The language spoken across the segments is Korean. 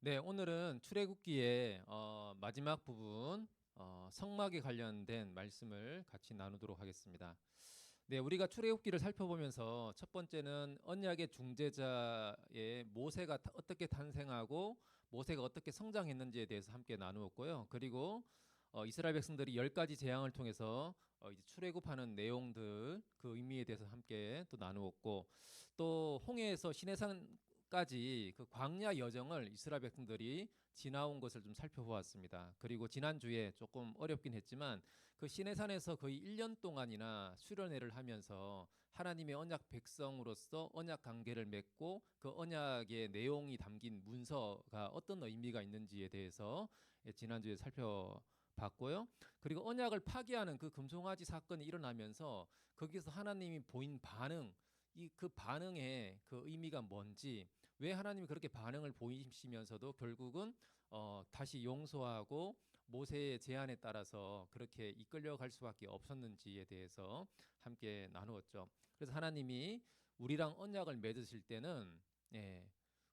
네, 오늘은 출애굽기의 마지막 부분 성막에 관련된 말씀을 같이 나누도록 하겠습니다. 네, 우리가 출애굽기를 살펴보면서 첫 번째는 언약의 중재자의 모세가 어떻게 탄생하고 모세가 어떻게 성장했는지에 대해서 함께 나누었고요. 그리고 이스라엘 백성들이 10가지 재앙을 통해서 이제 출애굽하는 내용들 그 의미에 대해서 함께 또 나누었고 또 홍해에서 시내산까지 그 광야 여정을 이스라엘 백성들이 지나온 것을 좀 살펴보았습니다. 그리고 지난주에 조금 어렵긴 했지만 그 시내산에서 거의 1년 동안이나 수련회를 하면서 하나님의 언약 백성으로서 언약 관계를 맺고 그 언약의 내용이 담긴 문서가 어떤 의미가 있는지에 대해서 지난주에 살펴봤고요. 그리고 언약을 파기하는 그 금송아지 사건이 일어나면서 거기서 하나님이 보인 반응, 이 그 반응의 그 의미가 뭔지, 왜 하나님이 그렇게 반응을 보이시면서도 결국은 다시 용서하고 모세의 제안에 따라서 그렇게 이끌려갈 수밖에 없었는지에 대해서 함께 나누었죠. 그래서 하나님이 우리랑 언약을 맺으실 때는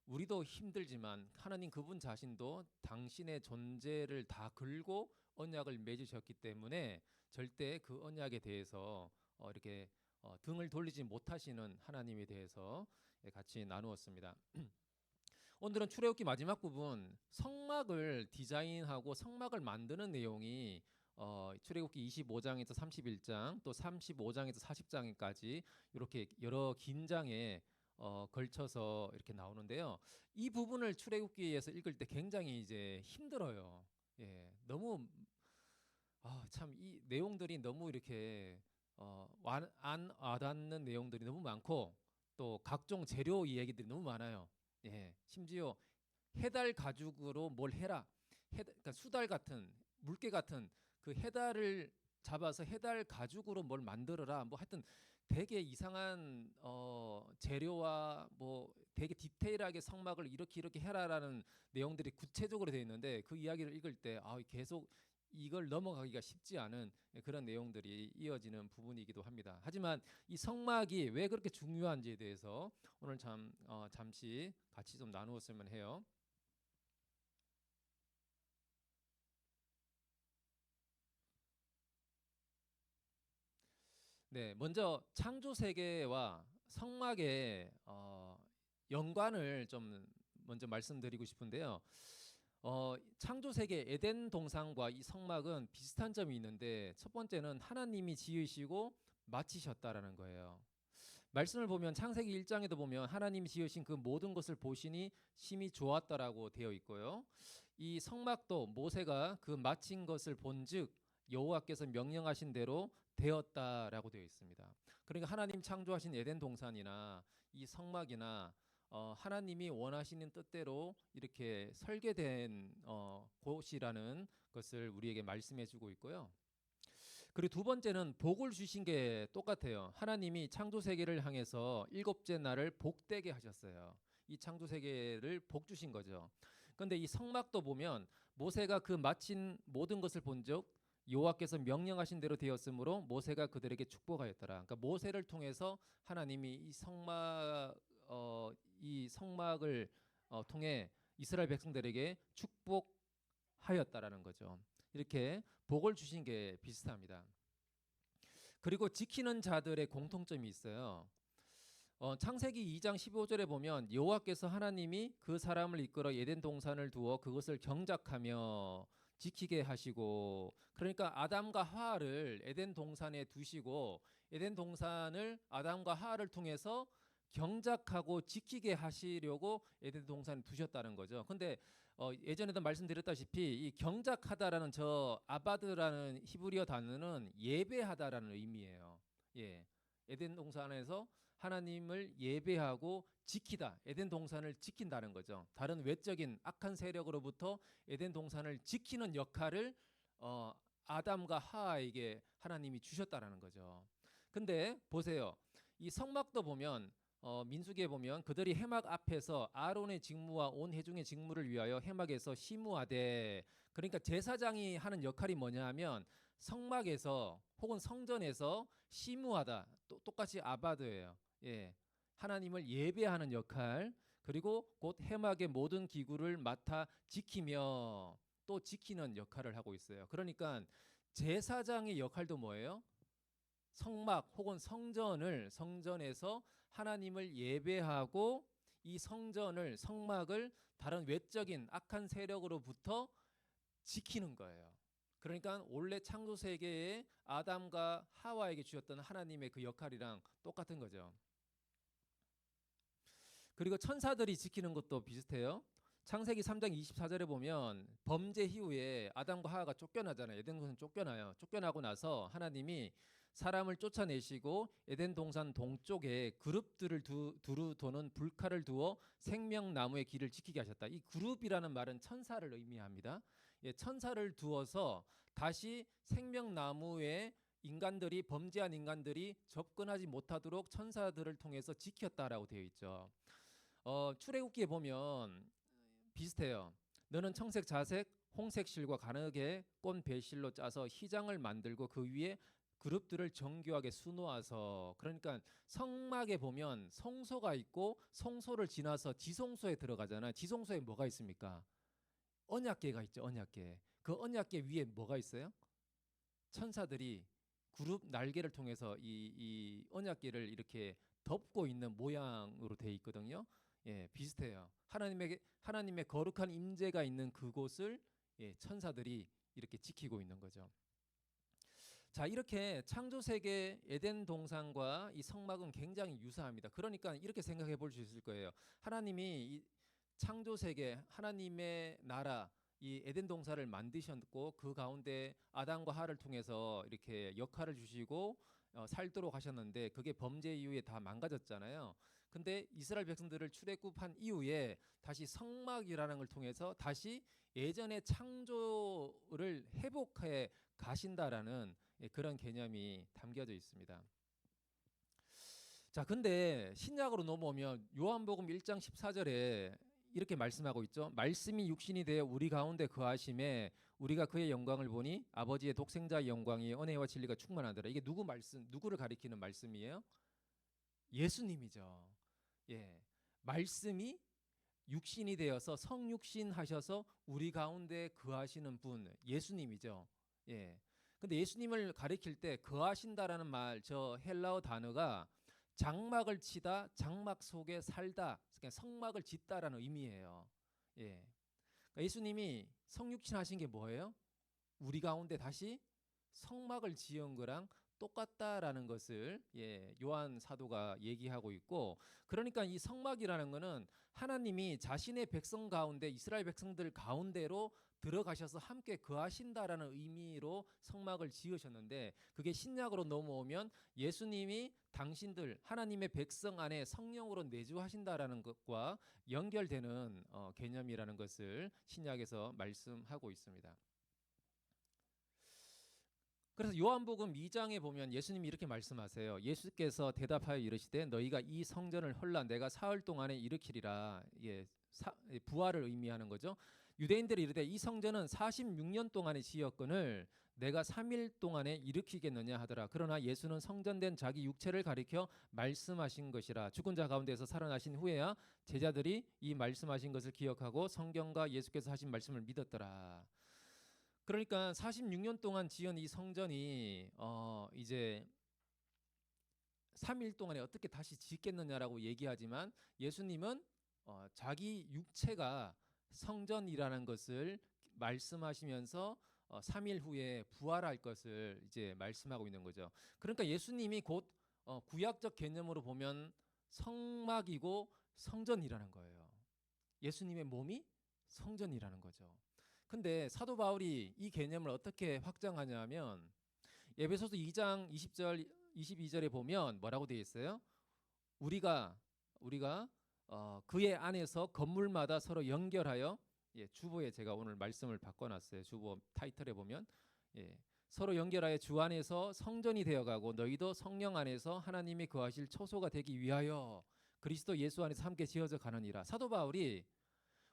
우리도 힘들지만 하나님 그분 자신도 당신의 존재를 다 걸고 언약을 맺으셨기 때문에 절대 그 언약에 대해서 이렇게 등을 돌리지 못하시는 하나님에 대해서 같이 나누었습니다. 오늘은 출애굽기 마지막 부분 성막을 디자인하고 성막을 만드는 내용이 출애굽기 25장에서 31장 또 35장에서 40장까지 이렇게 여러 긴 장에 걸쳐서 이렇게 나오는데요. 이 부분을 출애굽기에서 읽을 때 굉장히 이제 힘들어요. 너무 참 이 내용들이 너무 이렇게 안 와닿는 내용들이 너무 많고 또 각종 재료 이야기들이 너무 많아요. 심지어 해달 가죽으로 뭘 해라. 그러니까 수달 같은 물개 같은 그 해달을 잡아서 해달 가죽으로 뭘 만들어라. 뭐 하여튼 되게 이상한 재료와 뭐 되게 디테일하게 성막을 이렇게 해라라는 내용들이 구체적으로 되어 있는데 그 이야기를 읽을 때 계속 이걸 넘어가기가 쉽지 않은 그런 내용들이 이어지는 부분이기도 합니다. 하지만 이 성막이 왜 그렇게 중요한지에 대해서 오늘 잠시 같이 좀 나누었으면 해요. 네, 먼저 창조 세계와 성막의 연관을 좀 먼저 말씀드리고 싶은데요. 창조 세계 에덴 동산과 이 성막은 비슷한 점이 있는데 첫 번째는 하나님이 지으시고 마치셨다라는 거예요. 말씀을 보면 창세기 1장에도 보면 하나님이 지으신 그 모든 것을 보시니 심히 좋았다라고 되어 있고요. 이 성막도 모세가 그 마친 것을 본즉 여호와께서 명령하신 대로 되었다라고 되어 있습니다. 그러니까 하나님 창조하신 에덴 동산이나 이 성막이나 하나님이 원하시는 뜻대로 이렇게 설계된 곳이라는 것을 우리에게 말씀해주고 있고요. 그리고 두 번째는 복을 주신 게 똑같아요. 하나님이 창조 세계를 향해서 일곱째 날을 복되게 하셨어요. 이 창조 세계를 복 주신 거죠. 그런데 이 성막도 보면 모세가 그 마친 모든 것을 본즉 여호와께서 명령하신 대로 되었으므로 모세가 그들에게 축복하였더라. 그러니까 모세를 통해서 하나님이 이 성막을 통해 이스라엘 백성들에게 축복하였다라는 거죠. 이렇게 복을 주신 게 비슷합니다. 그리고 지키는 자들의 공통점이 있어요. 창세기 2장 15절에 보면 여호와께서 하나님이 그 사람을 이끌어 에덴 동산을 두어 그것을 경작하며 지키게 하시고, 그러니까 아담과 하와를 에덴 동산에 두시고 에덴 동산을 아담과 하와를 통해서 경작하고 지키게 하시려고 에덴 동산에 두셨다는 거죠. 근데 예전에도 말씀드렸다시피 이 경작하다라는 저 아바드라는 히브리어 단어는 예배하다라는 의미예요. 예. 에덴 동산에서 하나님을 예배하고 지키다. 에덴 동산을 지킨다는 거죠. 다른 외적인 악한 세력으로부터 에덴 동산을 지키는 역할을 아담과 하와에게 하나님이 주셨다라는 거죠. 근데 보세요. 이 성막도 보면 민수기에 보면 그들이 해막 앞에서 아론의 직무와 온 회중의 직무를 위하여 해막에서 심우하되, 그러니까 제사장이 하는 역할이 뭐냐 하면 성막에서 혹은 성전에서 심우하다, 똑같이 아바드예요. 하나님을 예배하는 역할. 그리고 곧 해막의 모든 기구를 맡아 지키며 또 지키는 역할을 하고 있어요. 그러니까 제사장의 역할도 뭐예요? 성막 혹은 성전에서 하나님을 예배하고 이 성막을 다른 외적인 악한 세력으로부터 지키는 거예요. 그러니까 원래 창조 세계에 아담과 하와에게 주셨던 하나님의 그 역할이랑 똑같은 거죠. 그리고 천사들이 지키는 것도 비슷해요. 창세기 3장 24절에 보면 범죄 이후에 아담과 하와가 쫓겨나잖아요. 에덴 동산 쫓겨나요. 쫓겨나고 나서 하나님이 사람을 쫓아내시고 에덴 동산 동쪽에 그룹들을 두루 도는 불칼을 두어 생명나무의 길을 지키게 하셨다. 이 그룹이라는 말은 천사를 의미합니다. 예, 천사를 두어서 다시 생명나무에 범죄한 인간들이 접근하지 못하도록 천사들을 통해서 지켰다라고 되어 있죠. 출애굽기에 보면 비슷해요. 너는 청색, 자색, 홍색 실과 가느게 꼰 배실로 짜서 휘장을 만들고 그 위에 그룹들을 정교하게 수놓아서, 그러니까 성막에 보면 성소가 있고 성소를 지나서 지성소에 들어가잖아요. 지성소에 뭐가 있습니까? 언약궤가 있죠. 언약궤. 그 언약궤 위에 뭐가 있어요? 천사들이 그룹 날개를 통해서 이 언약궤를 이렇게 덮고 있는 모양으로 돼 있거든요. 예, 비슷해요. 하나님의 거룩한 임재가 있는 그곳을 예, 천사들이 이렇게 지키고 있는 거죠. 자, 이렇게 창조 세계 에덴 동산과 이 성막은 굉장히 유사합니다. 그러니까 이렇게 생각해 볼 수 있을 거예요. 하나님이 이 창조 세계, 하나님의 나라, 이 에덴 동산을 만드셨고 그 가운데 아담과 하와를 통해서 이렇게 역할을 주시고 살도록 하셨는데 그게 범죄 이후에 다 망가졌잖아요. 근데 이스라엘 백성들을 출애굽한 이후에 다시 성막이라는 걸 통해서 다시 예전의 창조를 회복해 가신다라는 그런 개념이 담겨져 있습니다. 자, 근데 신약으로 넘어오면 요한복음 1장 14절에 이렇게 말씀하고 있죠. 말씀이 육신이 되어 우리 가운데 거하심에 우리가 그의 영광을 보니 아버지의 독생자의 영광이 은혜와 진리가 충만하더라. 이게 누구를 가리키는 말씀이에요? 예수님이죠. 예. 말씀이 육신이 되어서 성육신 하셔서 우리 가운데 거하시는 분 예수님이죠. 예. 근데 예수님을 가리킬 때 거하신다라는 말, 저 헬라어 단어가 장막을 치다, 장막 속에 살다, 그러니까 성막을 짓다라는 의미예요. 예. 그러니까 예수님이 성육신 하신 게 뭐예요? 우리 가운데 다시 성막을 지은 거랑 똑같다라는 것을 예, 요한 사도가 얘기하고 있고, 그러니까 이 성막이라는 것은 하나님이 자신의 백성 가운데 이스라엘 백성들 가운데로 들어가셔서 함께 거하신다라는 의미로 성막을 지으셨는데, 그게 신약으로 넘어오면 예수님이 당신들 하나님의 백성 안에 성령으로 내주하신다라는 것과 연결되는 개념이라는 것을 신약에서 말씀하고 있습니다. 그래서 요한복음 2장에 보면 예수님이 이렇게 말씀하세요. 예수께서 대답하여 이르시되 너희가 이 성전을 헐라 내가 사흘 동안에 일으키리라. 예, 부활을 의미하는 거죠. 유대인들이 이르되 이 성전은 46년 동안에 지었거늘 내가 3일 동안에 일으키겠느냐 하더라. 그러나 예수는 성전된 자기 육체를 가리켜 말씀하신 것이라. 죽은 자 가운데서 살아나신 후에야 제자들이 이 말씀하신 것을 기억하고 성경과 예수께서 하신 말씀을 믿었더라. 그러니까 46년 동안 지은 이 성전이 이제 3일 동안에 어떻게 다시 짓겠느냐라고 얘기하지만 예수님은 자기 육체가 성전이라는 것을 말씀하시면서 3일 후에 부활할 것을 이제 말씀하고 있는 거죠. 그러니까 예수님이 곧 구약적 개념으로 보면 성막이고 성전이라는 거예요. 예수님의 몸이 성전이라는 거죠. 근데 사도 바울이 이 개념을 어떻게 확장하냐면 에베소서 2장 20절 22절에 보면 뭐라고 되어 있어요? 우리가 그의 안에서 건물마다 서로 연결하여, 예, 주보에 제가 오늘 말씀을 바꿔놨어요. 주보 타이틀에 보면 서로 연결하여 주 안에서 성전이 되어가고 너희도 성령 안에서 하나님이 거하실 처소가 되기 위하여 그리스도 예수 안에서 함께 지어져 가느니라. 사도 바울이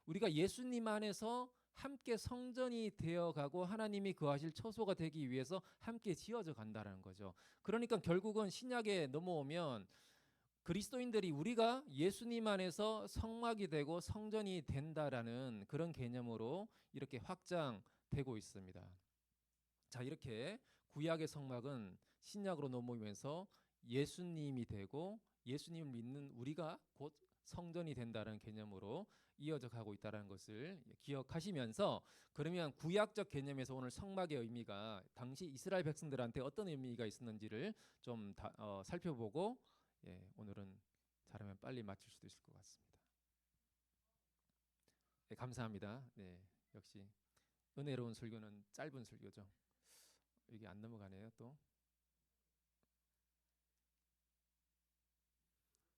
우리가 예수님 안에서 함께 성전이 되어가고 하나님이 거하실 처소가 되기 위해서 함께 지어져 간다는 거죠. 그러니까 결국은 신약에 넘어오면 그리스도인들이 우리가 예수님 안에서 성막이 되고 성전이 된다라는 그런 개념으로 이렇게 확장되고 있습니다. 자, 이렇게 구약의 성막은 신약으로 넘어오면서 예수님이 되고 예수님을 믿는 우리가 곧 성전이 된다는 개념으로 이어져 가고 있다는 것을 기억하시면서, 그러면 구약적 개념에서 오늘 성막의 의미가 당시 이스라엘 백성들한테 어떤 의미가 있었는지를 좀 살펴보고, 오늘은 잘하면 빨리 마칠 수도 있을 것 같습니다. 네, 감사합니다. 네, 역시 은혜로운 설교는 짧은 설교죠. 이게 안 넘어가네요 또.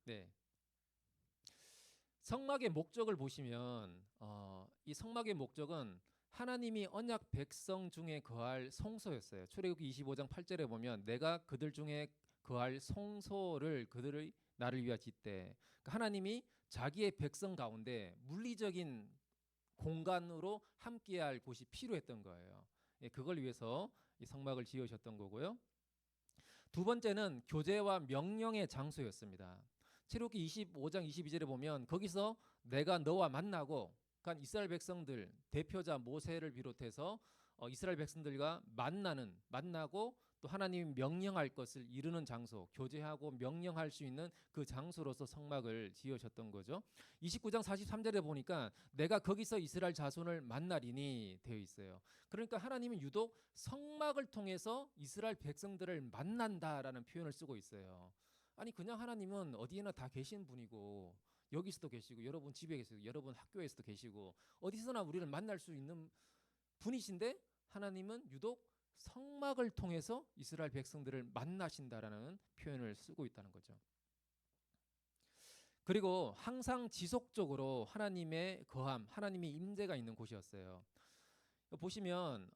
네, 성막의 목적을 보시면 이 성막의 목적은 하나님이 언약 백성 중에 거할 성소였어요. 출애굽기 25장 8절에 보면 내가 그들 중에 거할 성소를 그들의 나를 위하여 짓되, 그러니까 하나님이 자기의 백성 가운데 물리적인 공간으로 함께할 곳이 필요했던 거예요. 그걸 위해서 이 성막을 지으셨던 거고요. 두 번째는 교제와 명령의 장소였습니다. 출애굽기 25장 22절에 보면 거기서 내가 너와 만나고, 그러니까 이스라엘 백성들 대표자 모세를 비롯해서 이스라엘 백성들과 만나고 또 하나님이 명령할 것을 이루는 장소, 교제하고 명령할 수 있는 그 장소로서 성막을 지으셨던 거죠. 29장 43절에 보니까 내가 거기서 이스라엘 자손을 만나리니 되어 있어요. 그러니까 하나님은 유독 성막을 통해서 이스라엘 백성들을 만난다라는 표현을 쓰고 있어요. 아니, 그냥 하나님은 어디에나 다 계신 분이고, 여기서도 계시고 여러분 집에 계시고 여러분 학교에서도 계시고 어디서나 우리를 만날 수 있는 분이신데, 하나님은 유독 성막을 통해서 이스라엘 백성들을 만나신다라는 표현을 쓰고 있다는 거죠. 그리고 항상 지속적으로 하나님의 거함, 하나님의 임재가 있는 곳이었어요. 보시면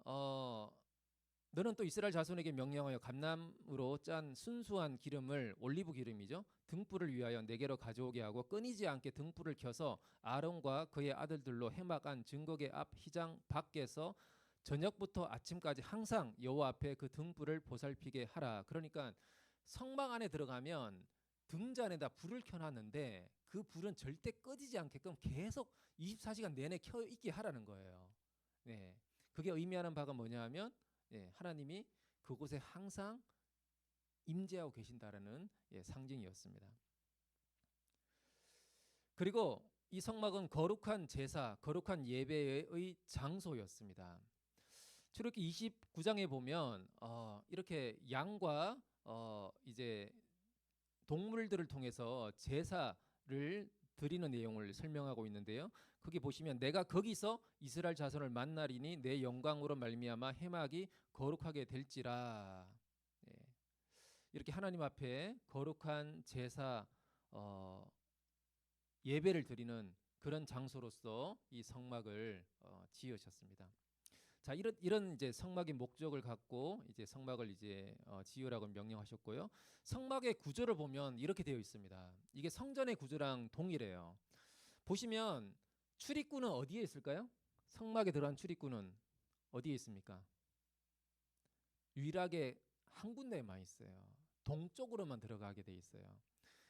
너는 또 이스라엘 자손에게 명령하여 감람으로 짠 순수한 기름을, 올리브 기름이죠, 등불을 위하여 내게로 가져오게 하고 끊이지 않게 등불을 켜서 아론과 그의 아들들로 해막 안 증거계 앞 휘장 밖에서 저녁부터 아침까지 항상 여호와 앞에 그 등불을 보살피게 하라. 그러니까 성막 안에 들어가면 등잔에다 불을 켜놨는데 그 불은 절대 꺼지지 않게끔 계속 24시간 내내 켜 있게 하라는 거예요. 네, 그게 의미하는 바가 뭐냐 하면, 하나님이 그곳에 항상 임재하고 계신다라는 상징이었습니다. 그리고 이 성막은 거룩한 제사, 거룩한 예배의 장소였습니다. 출애굽기 29장에 보면 이렇게 양과 이제 동물들을 통해서 제사를 드리는 내용을 설명하고 있는데요. 거기 보시면 내가 거기서 이스라엘 자손을 만나리니 내 영광으로 말미암아 해막이 거룩하게 될지라. 네. 이렇게 하나님 앞에 거룩한 제사, 예배를 드리는 그런 장소로서 이 성막을 지으셨습니다. 자, 이런 이제 성막의 목적을 갖고 이제 성막을 이제 지으라고 명령하셨고요. 성막의 구조를 보면 이렇게 되어 있습니다. 이게 성전의 구조랑 동일해요. 보시면 출입구는 어디에 있을까요? 성막에 들어간 출입구는 어디에 있습니까? 유일하게 한 군데에만 있어요. 동쪽으로만 들어가게 돼 있어요.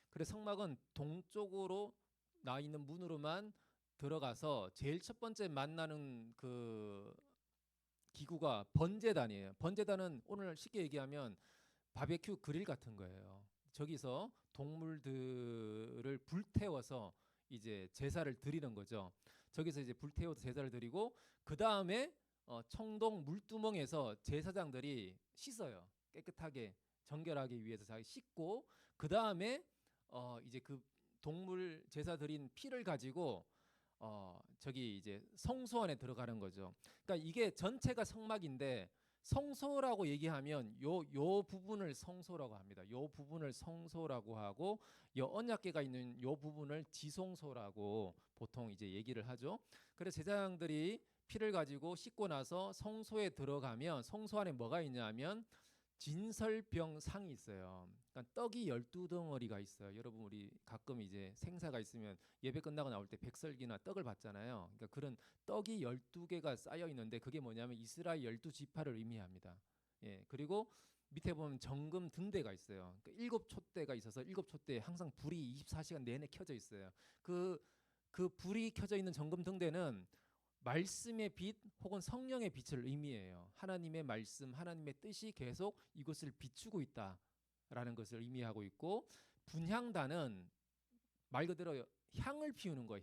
그래서 성막은 동쪽으로 나 있는 문으로만 들어가서 제일 첫 번째 만나는 그 기구가 번제단이에요. 번제단은 오늘 쉽게 얘기하면 바베큐 그릴 같은 거예요. 저기서 동물들을 불태워서 이제 제사를 드리는 거죠. 저기서 이제 불태워서 제사를 드리고, 그 다음에 청동 물두멍에서 제사장들이 씻어요. 깨끗하게 정결하기 위해서 잘 씻고, 그 다음에 이제 그 동물 제사 드린 피를 가지고 저기 이제 성소 안에 들어가는 거죠. 그러니까 이게 전체가 성막인데, 성소라고 얘기하면 요 부분을 성소라고 합니다. 요 부분을 성소라고 하고, 요 언약궤가 있는 요 부분을 지성소라고 보통 이제 얘기를 하죠. 그래서 제사장들이 피를 가지고 씻고 나서 성소에 들어가면 성소 안에 뭐가 있냐면 진설병상이 있어요. 그러니까 떡이 12덩어리가 있어요. 여러분, 우리 가끔 이제 생사가 있으면 예배 끝나고 나올 때 백설기나 떡을 받잖아요. 그러니까 그런 떡이 12개가 쌓여 있는데, 그게 뭐냐면 이스라엘 12지파를 의미합니다. 그리고 밑에 보면 정금 등대가 있어요. 그러니까 일곱 촛대가 있어서 일곱 촛대에 항상 불이 24시간 내내 켜져 있어요. 그 불이 켜져 있는 정금 등대는 말씀의 빛 혹은 성령의 빛을 의미해요. 하나님의 말씀, 하나님의 뜻이 계속 이곳을 비추고 있다라는 것을 의미하고 있고, 분향단은 말 그대로 향을 피우는 거예요.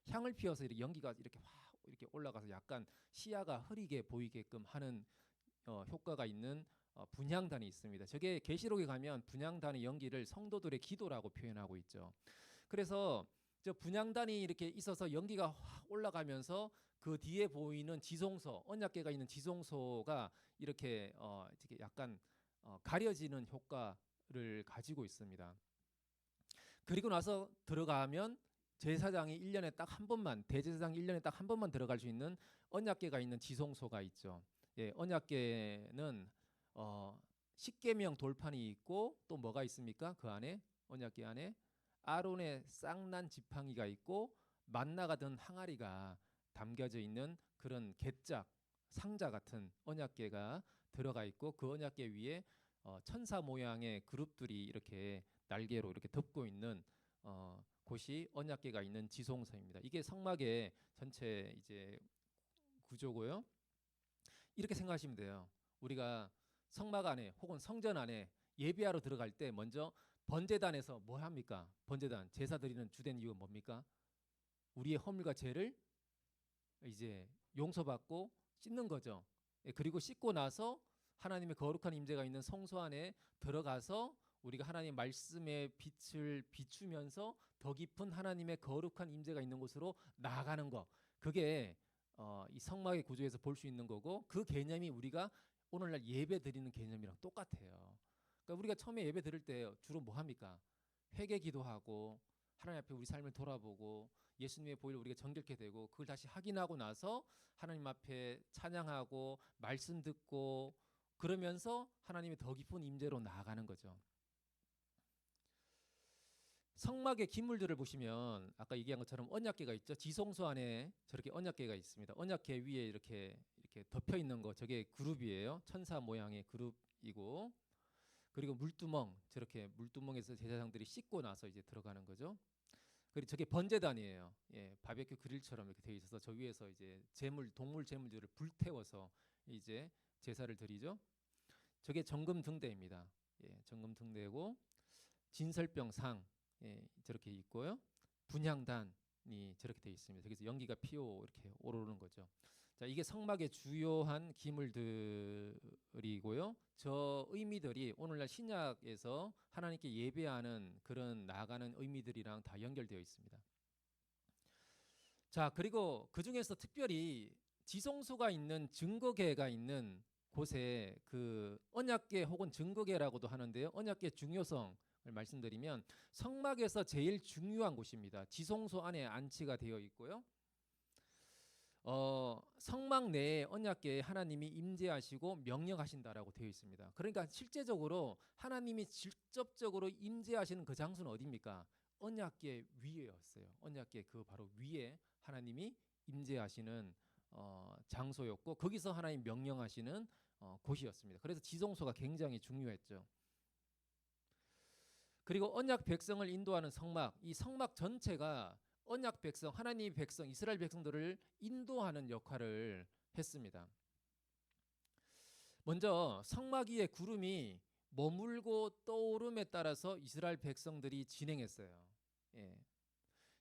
향을 피워서 이렇게 연기가 이렇게 확 이렇게 올라가서 약간 시야가 흐리게 보이게끔 하는 효과가 있는 분향단이 있습니다. 저게 계시록에 가면 분향단의 연기를 성도들의 기도라고 표현하고 있죠. 그래서 저 분향단이 이렇게 있어서 연기가 확 올라가면서 그 뒤에 보이는 지성소, 언약궤가 있는 지성소가 이렇게 약간 가려지는 효과를 가지고 있습니다. 그리고 나서 들어가면 제사장이 1년에 딱 한 번만, 대제사장이 1년에 딱 한 번만 들어갈 수 있는 언약궤가 있는 지성소가 있죠. 예, 언약궤는 십계명 돌판이 있고 또 뭐가 있습니까? 그 안에, 언약궤 안에 아론의 쌍난 지팡이가 있고 만나가 든 항아리가 담겨져 있는 그런 객작 상자 같은 언약궤가 들어가 있고, 그 언약궤 위에 천사 모양의 그룹들이 이렇게 날개로 이렇게 덮고 있는 곳이 언약궤가 있는 지성소입니다. 이게 성막의 전체 이제 구조고요. 이렇게 생각하시면 돼요. 우리가 성막 안에 혹은 성전 안에 예배하러 들어갈 때 먼저 번제단에서 뭐 합니까? 번제단 제사 드리는 주된 이유가 뭡니까? 우리의 허물과 죄를 이제 용서받고 씻는 거죠. 예, 그리고 씻고 나서 하나님의 거룩한 임재가 있는 성소 안에 들어가서 우리가 하나님 말씀의 빛을 비추면서 더 깊은 하나님의 거룩한 임재가 있는 곳으로 나아가는 거. 그게 이 성막의 구조에서 볼 수 있는 거고, 그 개념이 우리가 오늘날 예배 드리는 개념이랑 똑같아요. 그러니까 우리가 처음에 예배 드릴 때 주로 뭐 합니까? 회개 기도하고 하나님 앞에 우리 삶을 돌아보고 예수님의 보혈로 우리가 정결케 되고, 그걸 다시 확인하고 나서 하나님 앞에 찬양하고 말씀 듣고 그러면서 하나님의 더 깊은 임재로 나아가는 거죠. 성막의 기물들을 보시면 아까 얘기한 것처럼 언약궤가 있죠. 지성소 안에 저렇게 언약궤가 있습니다. 언약궤 위에 이렇게 덮여 있는 거, 저게 그룹이에요. 천사 모양의 그룹이고, 그리고 물두멍, 저렇게 물두멍에서 제사장들이 씻고 나서 이제 들어가는 거죠. 그리고 저게 번제단이에요. 예, 바베큐 그릴처럼 이렇게 되어 있어서 저 위에서 이제 동물 제물들을 불태워서 이제 제사를 드리죠. 저게 정금 등대입니다. 예, 정금 등대고, 진설병 상, 예, 저렇게 있고요. 분향단이 저렇게 되어 있습니다. 여기서 연기가 피오 이렇게 오르는 거죠. 자, 이게 성막의 주요한 기물들이고요. 저 의미들이 오늘날 신약에서 하나님께 예배하는 그런 나아가는 의미들이랑 다 연결되어 있습니다. 자, 그리고 그 중에서 특별히 지성소가 있는 증거궤가 있는 곳에 그 언약궤 혹은 증거궤라고도 하는데요. 언약궤 중요성을 말씀드리면 성막에서 제일 중요한 곳입니다. 지성소 안에 안치가 되어 있고요. 성막 내에 언약궤에 하나님이 임재하시고 명령하신다라고 되어 있습니다. 그러니까 실제적으로 하나님이 직접적으로 임재하시는 그 장소는 어디입니까? 언약궤 위에였어요. 언약궤 그 바로 위에 하나님이 임재하시는 장소였고, 거기서 하나님 명령하시는 곳이었습니다. 그래서 지성소가 굉장히 중요했죠. 그리고 언약 백성을 인도하는 성막, 이 성막 전체가 언약 백성, 하나님의 백성, 이스라엘 백성들을 인도하는 역할을 했습니다. 먼저 성막 위에 구름이 머물고 떠오름에 따라서 이스라엘 백성들이 진행했어요. 예.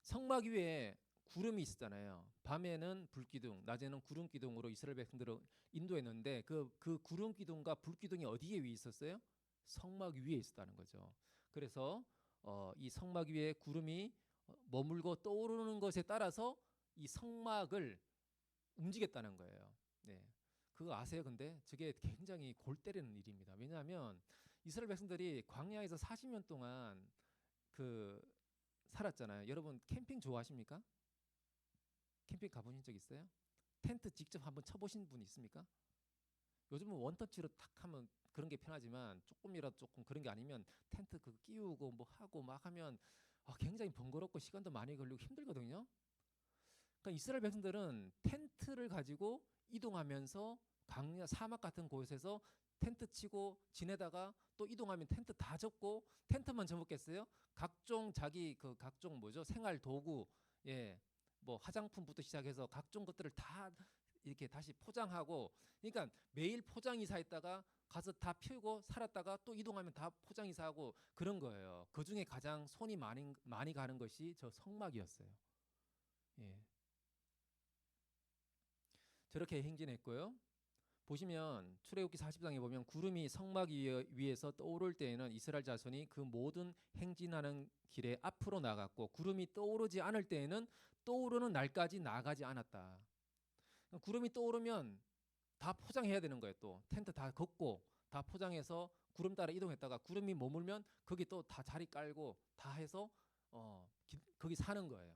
성막 위에 구름이 있었잖아요. 밤에는 불기둥, 낮에는 구름 기둥으로 이스라엘 백성들을 인도했는데 그 구름 기둥과 불 기둥이 어디에 위에 있었어요? 성막 위에 있었다는 거죠. 그래서 이 성막 위에 구름이 머물고 떠오르는 것에 따라서 이 성막을 움직였다는 거예요. 네. 그거 아세요? 근데 저게 굉장히 골 때리는 일입니다. 왜냐하면 이스라엘 백성들이 광야에서 40년 동안 그 살았잖아요. 여러분 캠핑 좋아하십니까? 캠핑 가보신 적 있어요? 텐트 직접 한번 쳐보신 분 있습니까? 요즘은 원터치로 탁 하면 그런 게 편하지만 조금이라도 조금 그런 게 아니면 텐트 그 끼우고 뭐 하고 막 하면 굉장히 번거롭고 시간도 많이 걸리고 힘들거든요. 그러니까 이스라엘 백성들은 텐트를 가지고 이동하면서 강야 사막 같은 곳에서 텐트 치고 지내다가 또 이동하면 텐트 다 접고 텐트만 접었겠어요? 각종 자기 그 각종 뭐죠? 생활 도구, 예, 뭐 화장품부터 시작해서 각종 것들을 다 이렇게 다시 포장하고, 그러니까 매일 포장 이사했다가 가서 다 피우고 살았다가 또 이동하면 다 포장 이사하고 그런 거예요. 그 중에 가장 손이 많이 가는 것이 저 성막이었어요. 예, 저렇게 행진했고요. 보시면 출애굽기 40장에 보면 구름이 성막 위에서 떠오를 때에는 이스라엘 자손이 그 모든 행진하는 길에 앞으로 나갔고, 구름이 떠오르지 않을 때에는 떠오르는 날까지 나가지 않았다. 구름이 떠오르면 다 포장해야 되는 거예요. 또 텐트 다 걷고 다 포장해서 구름 따라 이동했다가 구름이 머물면 거기 또 다 자리 깔고 다 해서 거기 사는 거예요.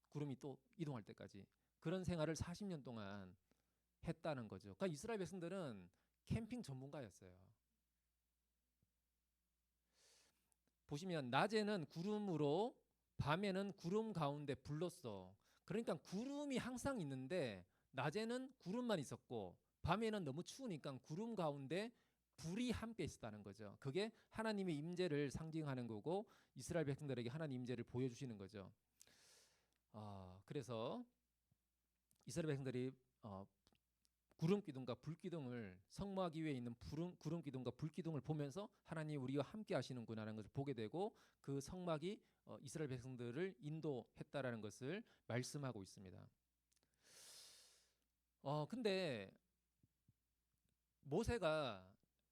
구름이 또 이동할 때까지. 그런 생활을 40년 동안 했다는 거죠. 그러니까 이스라엘 백성들은 캠핑 전문가였어요. 보시면 낮에는 구름으로, 밤에는 구름 가운데 불렀어. 그러니까 구름이 항상 있는데 낮에는 구름만 있었고 밤에는 너무 추우니까 구름 가운데 불이 함께 있었다는 거죠. 그게 하나님의 임재를 상징하는 거고 이스라엘 백성들에게 하나님 임재를 보여주시는 거죠. 그래서 이스라엘 백성들이 구름 기둥과 불 기둥을, 성막 위에 있는 구름 기둥과 불 기둥을 보면서 하나님 우리와 함께 하시는구나라는 것을 보게 되고, 그 성막이 이스라엘 백성들을 인도했다라는 것을 말씀하고 있습니다. 근데 모세가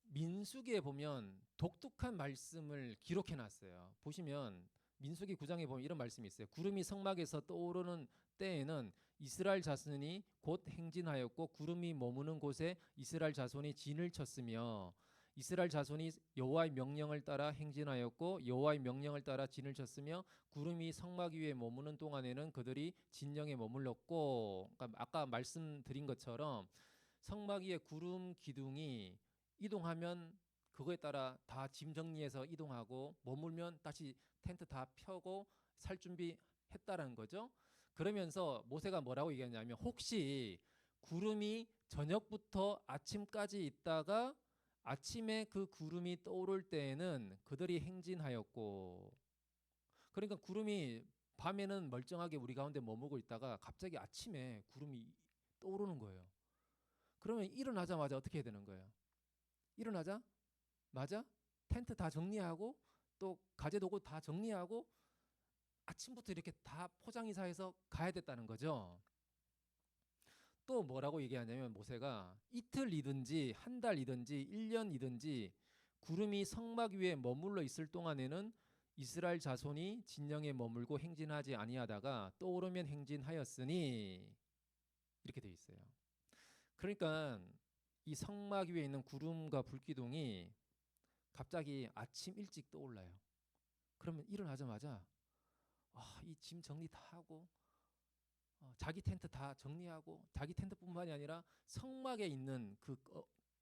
민수기에 보면 독특한 말씀을 기록해 놨어요. 보시면 민수기 9장에 보면 이런 말씀이 있어요. 구름이 성막에서 떠오르는 때에는 이스라엘 자손이 곧 행진하였고 구름이 머무는 곳에 이스라엘 자손이 진을 쳤으며 이스라엘 자손이 여호와의 명령을 따라 행진하였고 여호와의 명령을 따라 진을 쳤으며 구름이 성막 위에 머무는 동안에는 그들이 진영에 머물렀고, 그러니까 아까 말씀드린 것처럼 성막 위에 구름 기둥이 이동하면 그거에 따라 다 짐 정리해서 이동하고 머물면 다시 텐트 다 펴고 살 준비했다라는 거죠. 그러면서 모세가 뭐라고 얘기하냐면 혹시 구름이 저녁부터 아침까지 있다가 아침에 그 구름이 떠오를 때에는 그들이 행진하였고, 그러니까 구름이 밤에는 멀쩡하게 우리 가운데 머무고 있다가 갑자기 아침에 구름이 떠오르는 거예요. 그러면 일어나자마자 어떻게 해야 되는 거예요? 일어나자 맞아? 텐트 다 정리하고 또 가재도구 다 정리하고 아침부터 이렇게 다 포장이사해서 가야 됐다는 거죠. 또 뭐라고 얘기하냐면 모세가 이틀이든지 한 달이든지 1년이든지 구름이 성막 위에 머물러 있을 동안에는 이스라엘 자손이 진영에 머물고 행진하지 아니하다가 떠오르면 행진하였으니, 이렇게 돼 있어요. 그러니까 이 성막 위에 있는 구름과 불기둥이 갑자기 아침 일찍 떠올라요. 그러면 일어나자마자 이 짐 정리 다 하고 자기 텐트 다 정리하고, 자기 텐트뿐만이 아니라 성막에 있는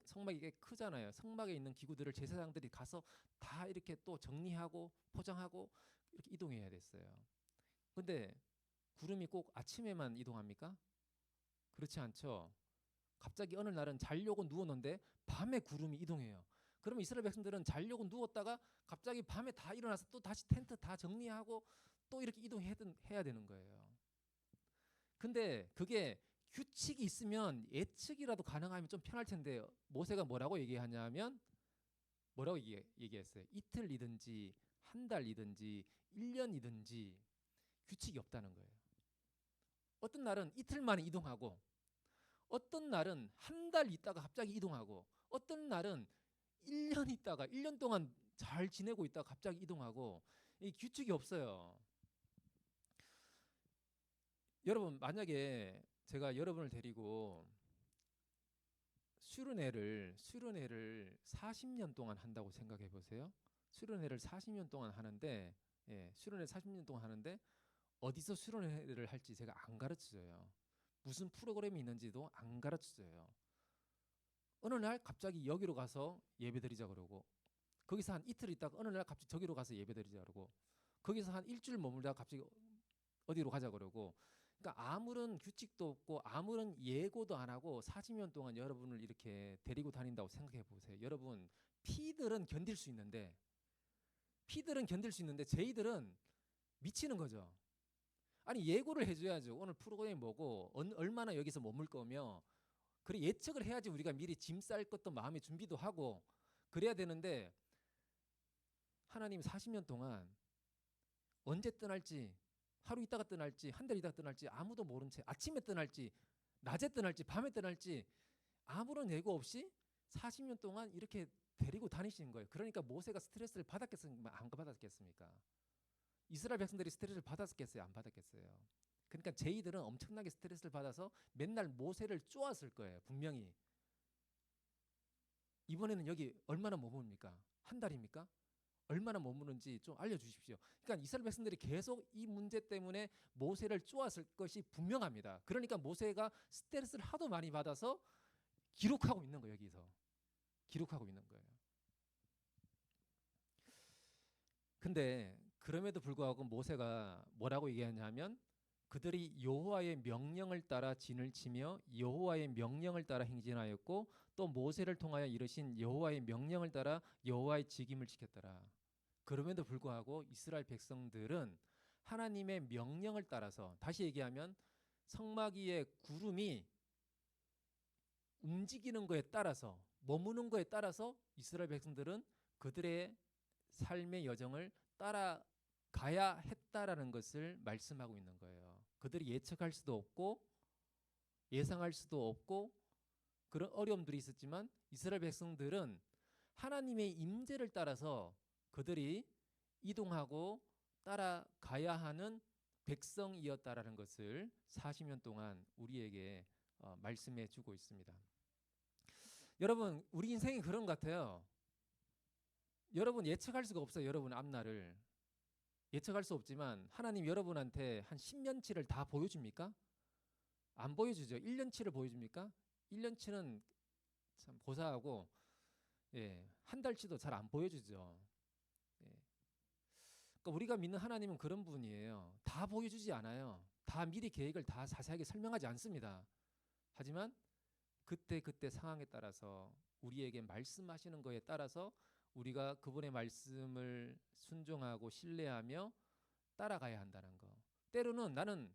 성막이 꽤 크잖아요. 성막에 있는 기구들을 제사장들이 가서 다 이렇게 또 정리하고 포장하고 이렇게 이동해야 됐어요. 근데 구름이 꼭 아침에만 이동합니까? 그렇지 않죠. 갑자기 어느 날은 자려고 누웠는데 밤에 구름이 이동해요. 그러면 이스라엘 백성들은 자려고 누웠다가 갑자기 밤에 다 일어나서 또 다시 텐트 다 정리하고 또 이렇게 이동해야 되는 거예요. 근데 그게 규칙이 있으면 예측이라도 가능하면 좀 편할 텐데 모세가 뭐라고 얘기하냐면 뭐라고 얘기했어요. 이틀이든지 한 달이든지 1년이든지 규칙이 없다는 거예요. 어떤 날은 이틀 만에 이동하고 어떤 날은 한 달 있다가 갑자기 이동하고 어떤 날은 1년 있다가 1년 동안 잘 지내고 있다가 갑자기 이동하고, 이 규칙이 없어요. 여러분 만약에 제가 여러분을 데리고 수련회를 40년 동안 한다고 생각해 보세요. 수련회를 40년 동안 하는데, 수련회 40년 동안 하는데 어디서 수련회를 할지 제가 안 가르쳐줘요. 무슨 프로그램이 있는지도 안 가르쳐줘요. 어느 날 갑자기 여기로 가서 예배드리자 그러고, 거기서 한 이틀 있다가 어느 날 갑자기 저기로 가서 예배드리자 그러고, 거기서 한 일주일 머물다가 갑자기 어디로 가자 그러고, 그러니까 아무런 규칙도 없고 아무런 예고도 안 하고 40년 동안 여러분을 이렇게 데리고 다닌다고 생각해 보세요. 여러분, 피들은 견딜 수 있는데 저희들은 미치는 거죠. 아니, 예고를 해줘야죠. 오늘 프로그램이 뭐고 얼마나 여기서 머물 거며, 그래 예측을 해야지 우리가 미리 짐 쌀 것도 마음의 준비도 하고 그래야 되는데, 하나님 40년 동안 언제 떠날지, 하루 있다가 떠날지, 한 달 있다가 떠날지 아무도 모른 채, 아침에 떠날지, 낮에 떠날지, 밤에 떠날지 아무런 예고 없이 40년 동안 이렇게 데리고 다니시는 거예요. 그러니까 모세가 스트레스를 받았겠습니까? 안 받았겠습니까? 이스라엘 백성들이 스트레스를 받았겠어요? 안 받았겠어요? 그러니까 제이들은 엄청나게 스트레스를 받아서 맨날 모세를 쪼았을 거예요. 분명히. 이번에는 여기 얼마나 머무릅니까? 한 달입니까? 얼마나 머무는지 좀 알려주십시오. 그러니까 이스라엘 백성들이 계속 이 문제 때문에 모세를 쪼았을 것이 분명합니다. 그러니까 모세가 스트레스를 하도 많이 받아서 기록하고 있는 거예요. 여기서 기록하고 있는 거예요. 근데 그럼에도 불구하고 모세가 뭐라고 얘기하냐면, 그들이 여호와의 명령을 따라 진을 치며 여호와의 명령을 따라 행진하였고 또 모세를 통하여 이르신 여호와의 명령을 따라 여호와의 직임을 지켰더라. 그럼에도 불구하고 이스라엘 백성들은 하나님의 명령을 따라서, 다시 얘기하면 성막 위에 구름이 움직이는 거에 따라서, 머무는 거에 따라서 이스라엘 백성들은 그들의 삶의 여정을 따라가야 했다라는 것을 말씀하고 있는 거예요. 그들이 예측할 수도 없고 예상할 수도 없고 그런 어려움들이 있었지만 이스라엘 백성들은 하나님의 임재를 따라서 그들이 이동하고 따라가야 하는 백성이었다라는 것을 40년 동안 우리에게 말씀해 주고 있습니다. 여러분, 우리 인생이 그런 것 같아요. 여러분 예측할 수가 없어요. 여러분 앞날을 예측할 수 없지만 하나님 여러분한테 한 10년치를 다 보여줍니까? 안 보여주죠. 1년치를 보여줍니까? 1년치는 참 고사하고, 예, 한 달치도 잘 안 보여주죠. 예. 그러니까 우리가 믿는 하나님은 그런 분이에요. 다 보여주지 않아요. 다 미리 계획을 다 자세하게 설명하지 않습니다. 하지만 그때 상황에 따라서 우리에게 말씀하시는 거에 따라서 우리가 그분의 말씀을 순종하고 신뢰하며 따라가야 한다는 거. 때로는 나는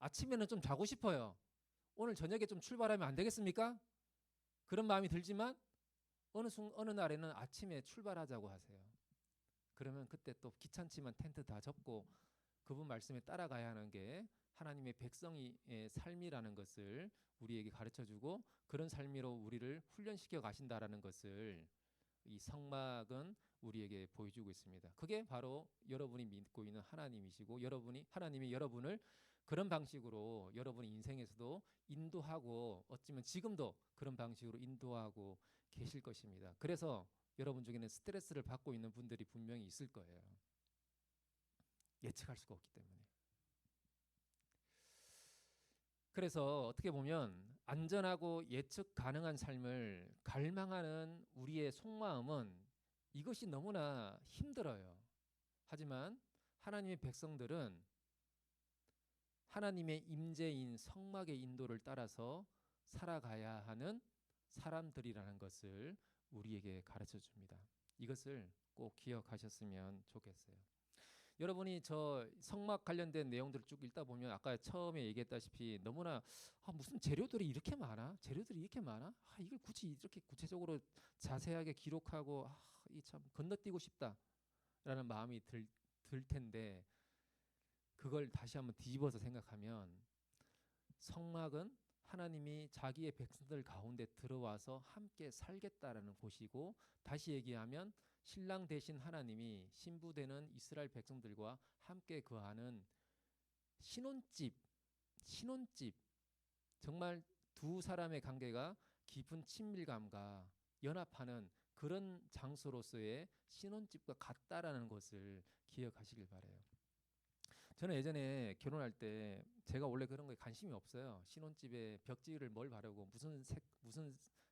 아침에는 좀 자고 싶어요. 오늘 저녁에 좀 출발하면 안 되겠습니까? 그런 마음이 들지만 어느 날에는 아침에 출발하자고 하세요. 그러면 그때 또 귀찮지만 텐트 다 접고 그분 말씀에 따라가야 하는 게 하나님의 백성의 삶이라는 것을 우리에게 가르쳐주고, 그런 삶으로 우리를 훈련시켜 가신다라는 것을 이 성막은 우리에게 보여주고 있습니다. 그게 바로 여러분이 믿고 있는 하나님이시고, 하나님이 여러분을 그런 방식으로 여러분의 인생에서도 인도하고, 어쩌면 지금도 그런 방식으로 인도하고 계실 것입니다. 그래서 여러분 중에는 스트레스를 받고 있는 분들이 분명히 있을 거예요. 예측할 수가 없기 때문에. 그래서 어떻게 보면 안전하고 예측 가능한 삶을 갈망하는 우리의 속마음은 이것이 너무나 힘들어요. 하지만 하나님의 백성들은 하나님의 임재인 성막의 인도를 따라서 살아가야 하는 사람들이라는 것을 우리에게 가르쳐 줍니다. 이것을 꼭 기억하셨으면 좋겠어요. 여러분이 저 성막 관련된 내용들을 쭉 읽다 보면 아까 처음에 얘기했다시피 너무나 무슨 재료들이 이렇게 많아? 재료들이 이렇게 많아? 이걸 굳이 이렇게 구체적으로 자세하게 기록하고 이 참 건너뛰고 싶다라는 마음이 들 텐데, 그걸 다시 한번 뒤집어서 생각하면 성막은 하나님이 자기의 백성들 가운데 들어와서 함께 살겠다라는 곳이고, 다시 얘기하면 신랑 대신 하나님이 신부 되는 이스라엘 백성들과 함께 거하는 신혼집, 정말 두 사람의 관계가 깊은 친밀감과 연합하는 그런 장소로서의 신혼집과 같다라는 것을 기억하시길 바라요. 저는 예전에 결혼할 때 제가 원래 그런 거에 관심이 없어요. 신혼집에 벽지를 뭘 바르고 무슨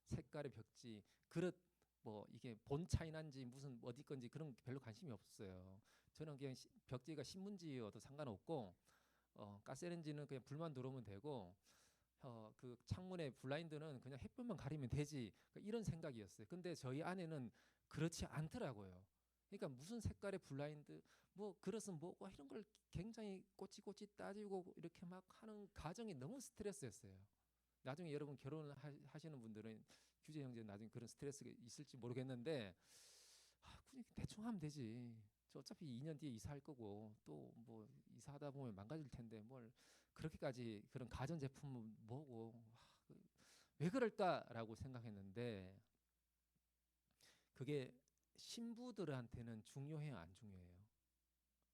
색깔의 벽지, 그릇 뭐 이게 본 차이난지 무슨 어디 건지 그런 별로 관심이 없어요. 저는 그냥 벽지가 신문지여도 상관없고 가스레인지는 그냥 불만 들어오면 되고 그 창문의 블라인드는 그냥 햇볕만 가리면 되지. 그러니까 이런 생각이었어요. 근데 저희 아내는 그렇지 않더라고요. 그러니까 무슨 색깔의 블라인드, 뭐 그릇은 뭐고 이런 걸 굉장히 꼬치꼬치 따지고 이렇게 막 하는 과정이 너무 스트레스였어요. 나중에 여러분 결혼하시는 분들은 규제 형제 나중에 그런 스트레스가 있을지 모르겠는데 그냥 대충 하면 되지. 저 어차피 2년 뒤에 이사할 거고 또 뭐 이사하다 보면 망가질 텐데 뭘 그렇게까지 그런 가전 제품은 뭐고 왜 그럴까라고 생각했는데 그게 신부들한테는 중요해요, 안 중요해요?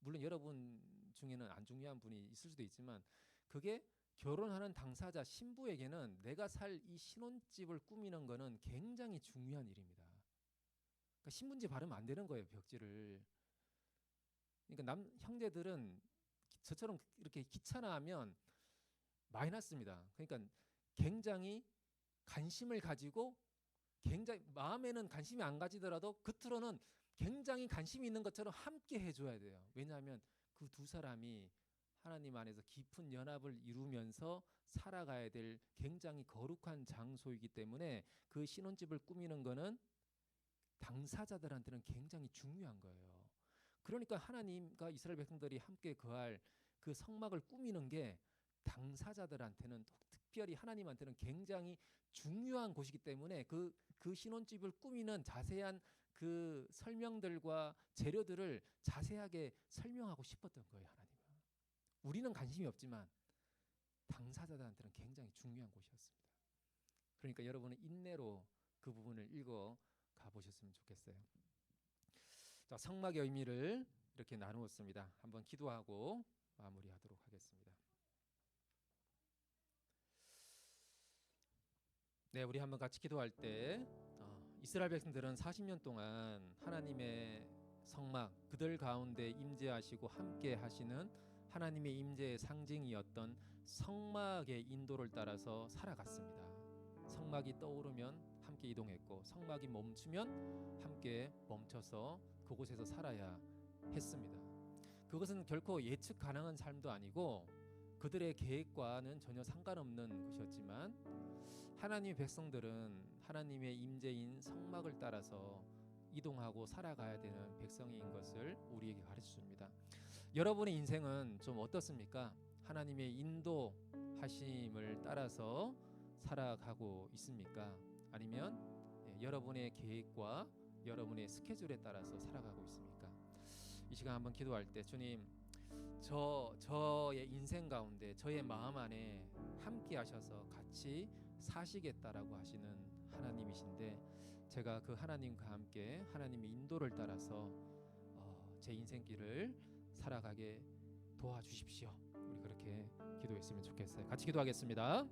물론 여러분 중에는 안 중요한 분이 있을 수도 있지만 그게 결혼하는 당사자 신부에게는 내가 살 이 신혼집을 꾸미는 거는 굉장히 중요한 일입니다. 그러니까 신문지 바르면 안 되는 거예요, 벽지를. 그러니까 남 형제들은 저처럼 이렇게 귀찮아하면 마이너스입니다. 그러니까 굉장히 관심을 가지고 굉장히 마음에는 관심이 안 가지더라도 겉으로는 굉장히 관심이 있는 것처럼 함께 해줘야 돼요. 왜냐하면 그 두 사람이 하나님 안에서 깊은 연합을 이루면서 살아가야 될 굉장히 거룩한 장소이기 때문에 그 신혼집을 꾸미는 거는 당사자들한테는 굉장히 중요한 거예요. 그러니까 하나님과 이스라엘 백성들이 함께 거할 그 성막을 꾸미는 게 당사자들한테는 특별히 하나님한테는 굉장히 중요한 곳이기 때문에 그 신혼집을 꾸미는 자세한 그 설명들과 재료들을 자세하게 설명하고 싶었던 거예요. 하나님은. 우리는 관심이 없지만 당사자들한테는 굉장히 중요한 곳이었습니다. 그러니까 여러분은 인내로 그 부분을 읽어 가보셨으면 좋겠어요. 자, 성막의 의미를 이렇게 나누었습니다. 한번 기도하고 마무리하도록 하겠습니다. 네, 우리 한번 같이 기도할 때 이스라엘 백성들은 40년 동안 하나님의 성막 그들 가운데 임재하시고 함께 하시는 하나님의 임재의 상징이었던 성막의 인도를 따라서 살아갔습니다. 성막이 떠오르면 함께 이동했고 성막이 멈추면 함께 멈춰서 그곳에서 살아야 했습니다. 그것은 결코 예측 가능한 삶도 아니고 그들의 계획과는 전혀 상관없는 것이었지만 하나님의 백성들은 하나님의 임재인 성막을 따라서 이동하고 살아가야 되는 백성인 것을 우리에게 가르쳐줍니다. 여러분의 인생은 좀 어떻습니까? 하나님의 인도하심을 따라서 살아가고 있습니까? 아니면 여러분의 계획과 여러분의 스케줄에 따라서 살아가고 있습니까? 이 시간 한번 기도할 때 주님 저의 인생 가운데 저의 마음 안에 함께 하셔서 같이 사시겠다라고 하시는 하나님이신데 제가 그 하나님과 함께 하나님의 인도를 따라서 제 인생길을 살아가게 도와주십시오. 우리 그렇게 기도했으면 좋겠어요. 같이 기도하겠습니다.